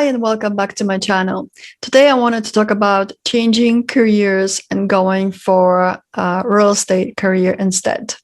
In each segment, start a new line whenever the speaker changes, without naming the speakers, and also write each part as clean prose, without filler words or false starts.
and welcome back to my channel. Today I wanted to talk about changing careers and going for a real estate career instead.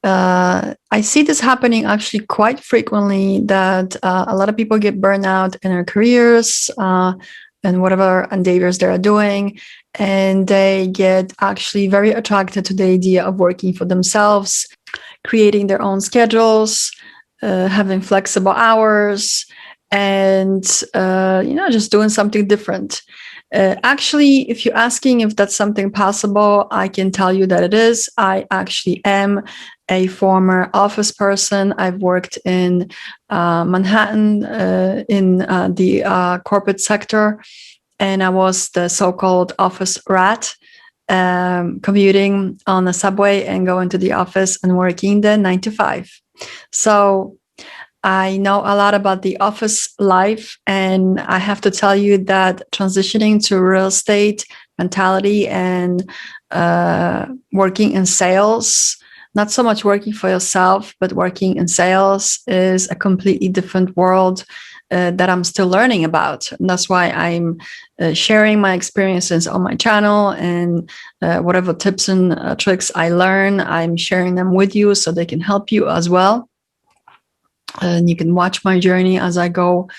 I see this happening actually quite frequently, that a lot of people get burned out in their careers and whatever endeavors they're doing, and they get actually very attracted to the idea of working for themselves, creating their own schedules, having flexible hours, and just doing something different. Actually, if you're asking if that's something possible, I can tell you that it is. I actually am a former office person. I've worked in Manhattan in the corporate sector, and I was the so-called office rat, commuting on the subway and going to the office and working the 9 to 5. So I know a lot about the office life, and I have to tell you that transitioning to real estate mentality and working in sales, not so much working for yourself, but working in sales, is a completely different world that I'm still learning about. And that's why I'm sharing my experiences on my channel, and whatever tips and tricks I learn, I'm sharing them with you so they can help you as well. And you can watch my journey as I go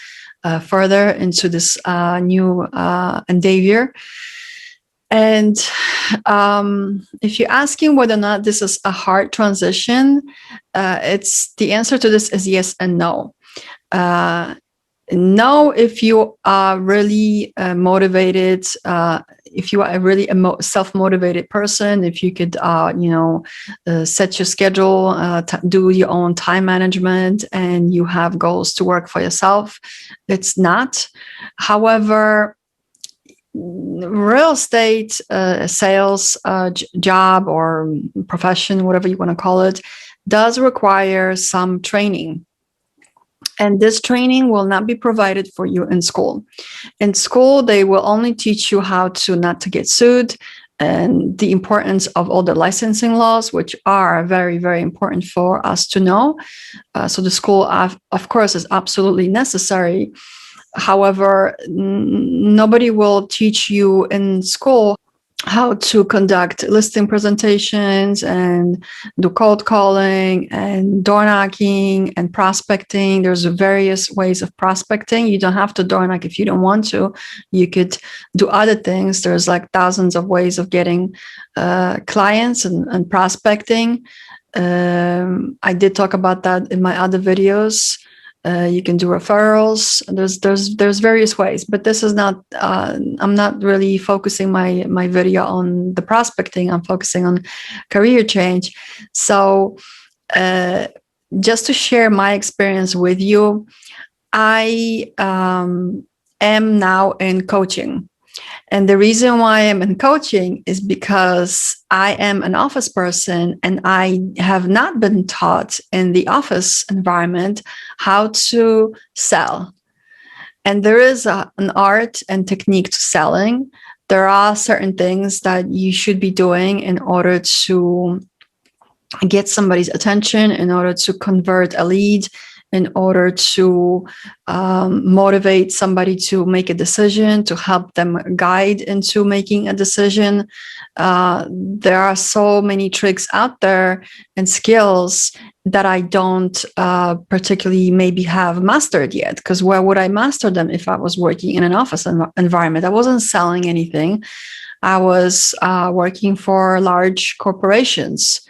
further into this new endeavor. And if you're asking whether or not this is a hard transition, it's the answer to this is yes and no. No, if you are really motivated, if you are a really self-motivated person, if you could, set your schedule, do your own time management, and you have goals to work for yourself, it's not. However, real estate sales job or profession, whatever you want to call it, does require some training. And this training will not be provided for you in school. In school, they will only teach you how to not to get sued, and the importance of all the licensing laws, which are very, very important for us to know. So the school, of course, is absolutely necessary. However, nobody will teach you in school how to conduct listing presentations and do cold calling and door knocking and prospecting. There's various ways of prospecting. You don't have to door knock if you don't want to. You could do other things. There's like thousands of ways of getting clients and prospecting. I did talk about that in my other videos. You can do referrals. There's various ways, but this is not. I'm not really focusing my video on the prospecting. I'm focusing on career change. So, just to share my experience with you, I am now in coaching. And the reason why I'm in coaching is because I am an office person, and I have not been taught in the office environment how to sell. And there is an art and technique to selling. There are certain things that you should be doing in order to get somebody's attention, in order to convert a lead, in order to motivate somebody to make a decision, to help them guide into making a decision. There are so many tricks out there and skills that I don't particularly maybe have mastered yet, because where would I master them if I was working in an office environment? I wasn't selling anything. I was working for large corporations,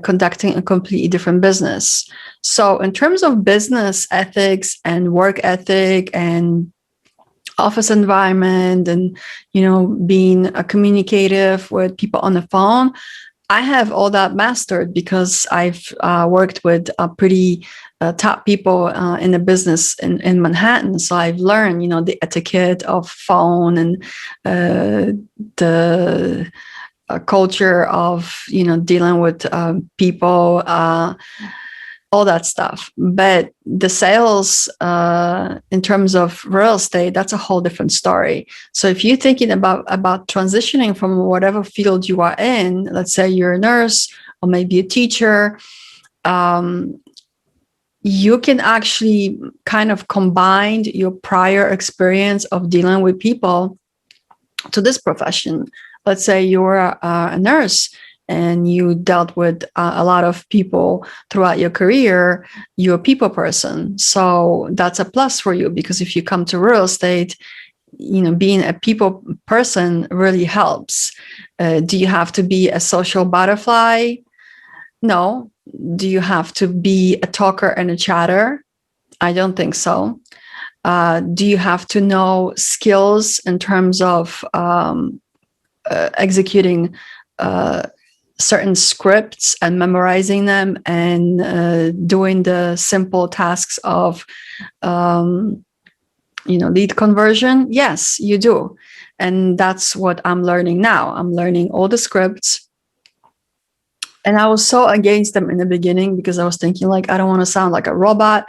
conducting a completely different business. So in terms of business ethics and work ethic and office environment and, being communicative with people on the phone, I have all that mastered because I've worked with pretty top people in the business in Manhattan. So I've learned, the etiquette of phone and the culture of dealing with people, all that stuff. But the sales in terms of real estate, that's a whole different story. So if you're thinking about transitioning from whatever field you are in, let's say you're a nurse or maybe a teacher, you can actually kind of combine your prior experience of dealing with people to this profession. Let's say you're a nurse and you dealt with a lot of people throughout your career. You're a people person. So that's a plus for you, because if you come to real estate, being a people person really helps. Do you have to be a social butterfly? No. Do you have to be a talker and a chatter? I don't think so. Do you have to know skills in terms of executing certain scripts and memorizing them and doing the simple tasks of lead conversion? Yes, you do. And that's what I'm learning now. I'm learning all the scripts. And I was so against them in the beginning because I was thinking, like, I don't want to sound like a robot.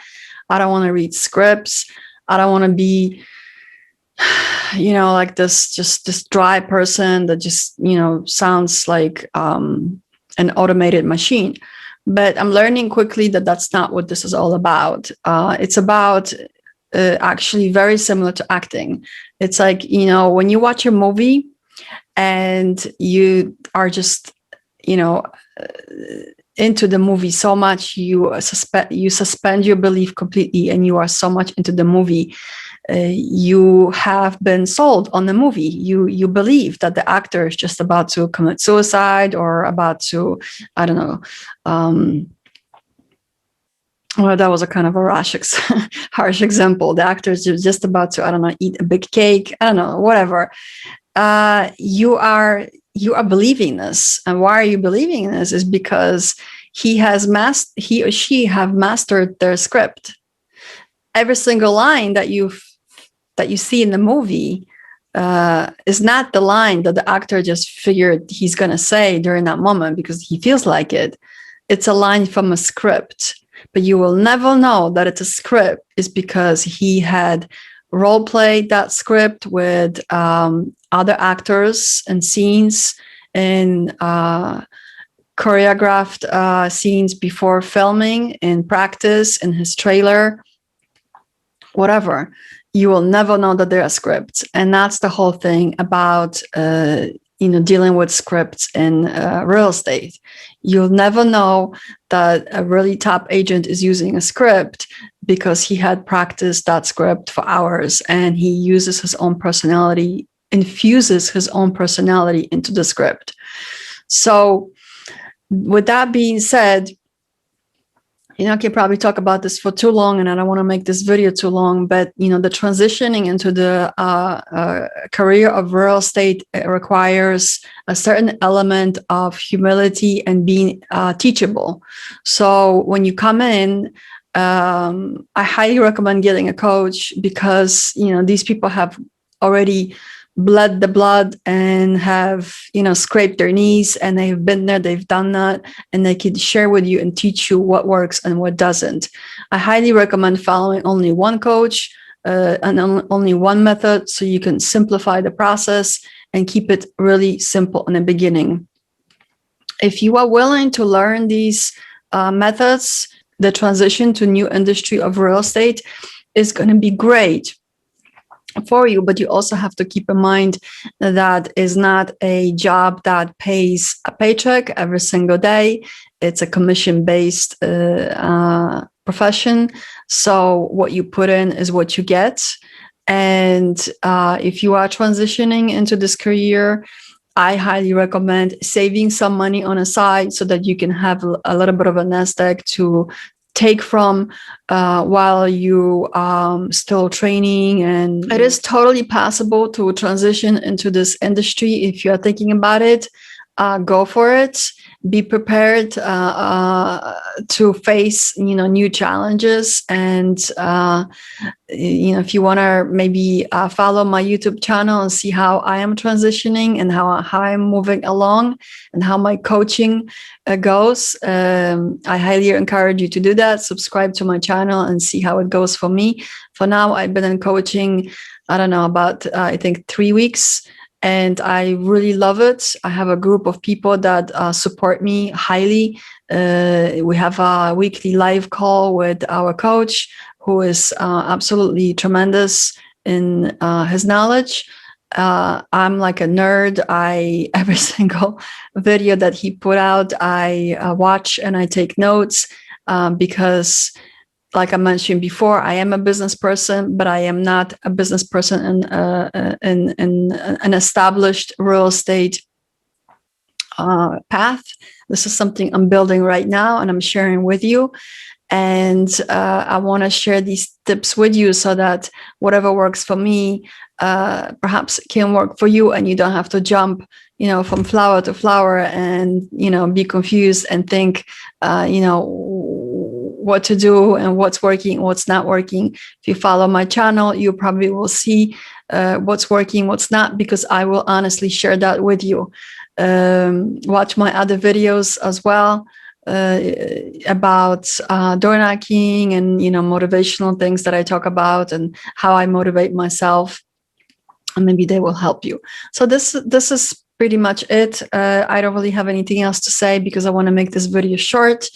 I don't want to read scripts. I don't want to be, like this dry person that just, sounds like an automated machine. But I'm learning quickly that that's not what this is all about. It's about actually very similar to acting. It's like, when you watch a movie and you are just, into the movie so much, you suspend your belief completely, and you are so much into the movie. You have been sold on the movie. You believe that the actor is just about to commit suicide or about to, I don't know. Well, that was a kind of a harsh example. The actor is just about to, I don't know, eat a big cake. I don't know, whatever. You are believing this. And why are you believing this? Is because he or she have mastered their script. Every single line that you see in the movie is not the line that the actor just figured he's going to say during that moment because he feels like it. It's a line from a script, but you will never know that it's a script is because he had role played that script with other actors and scenes and choreographed scenes before filming, in practice, in his trailer, whatever. You will never know that there are scripts. And that's the whole thing about dealing with scripts in real estate. You'll never know that a really top agent is using a script because he had practiced that script for hours and he uses his own personality, infuses his own personality into the script. So with that being said, I can probably talk about this for too long, and I don't want to make this video too long, but, the transitioning into the career of real estate requires a certain element of humility and being teachable. So when you come in, I highly recommend getting a coach because, these people have already bled the blood and have, scraped their knees, and they've been there, they've done that, and they can share with you and teach you what works and what doesn't. I highly recommend following only one coach and only one method so you can simplify the process and keep it really simple in the beginning. If you are willing to learn these methods, the transition to new industry of real estate is going to be great for you, but you also have to keep in mind that is not a job that pays a paycheck every single day. It's a commission-based profession. So what you put in is what you get. And if you are transitioning into this career, I highly recommend saving some money on a side so that you can have a little bit of a nest egg to take from while you still training. And it is totally possible to transition into this industry. If you're thinking about it, go for it. Be prepared to face new challenges. And if you want to maybe follow my YouTube channel and see how I am transitioning and how I'm moving along and how my coaching goes, I highly encourage you to do that. Subscribe to my channel and see how it goes for me. For now, I've been in coaching, I don't know, about I think 3 weeks. and I really love it. I have a group of people that support me highly. We have a weekly live call with our coach, who is absolutely tremendous in his knowledge. I'm like a nerd. Every single video that he put out, I watch and I take notes, because, like I mentioned before, I am a business person, but I am not a business person in an established real estate path. This is something I'm building right now, and I'm sharing with you. And I want to share these tips with you so that whatever works for me, perhaps can work for you, and you don't have to jump, from flower to flower and, be confused and think, what to do and what's working, what's not working. If you follow my channel, you probably will see what's working, what's not, because I will honestly share that with you. Watch my other videos as well, about door knocking and motivational things that I talk about and how I motivate myself, and maybe they will help you. So this is pretty much it. I don't really have anything else to say because I want to make this video short.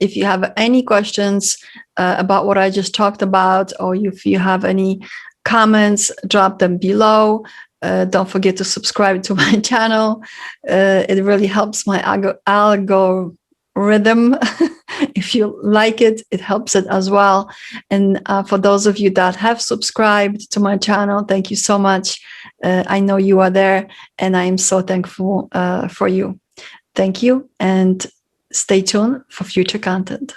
If you have any questions about what I just talked about, or if you have any comments, drop them below. Don't forget to subscribe to my channel. It really helps my algorithm. If you like it, it helps it as well. And for those of you that have subscribed to my channel, thank you so much. I know you are there, and I am so thankful for you. Thank you, and stay tuned for future content.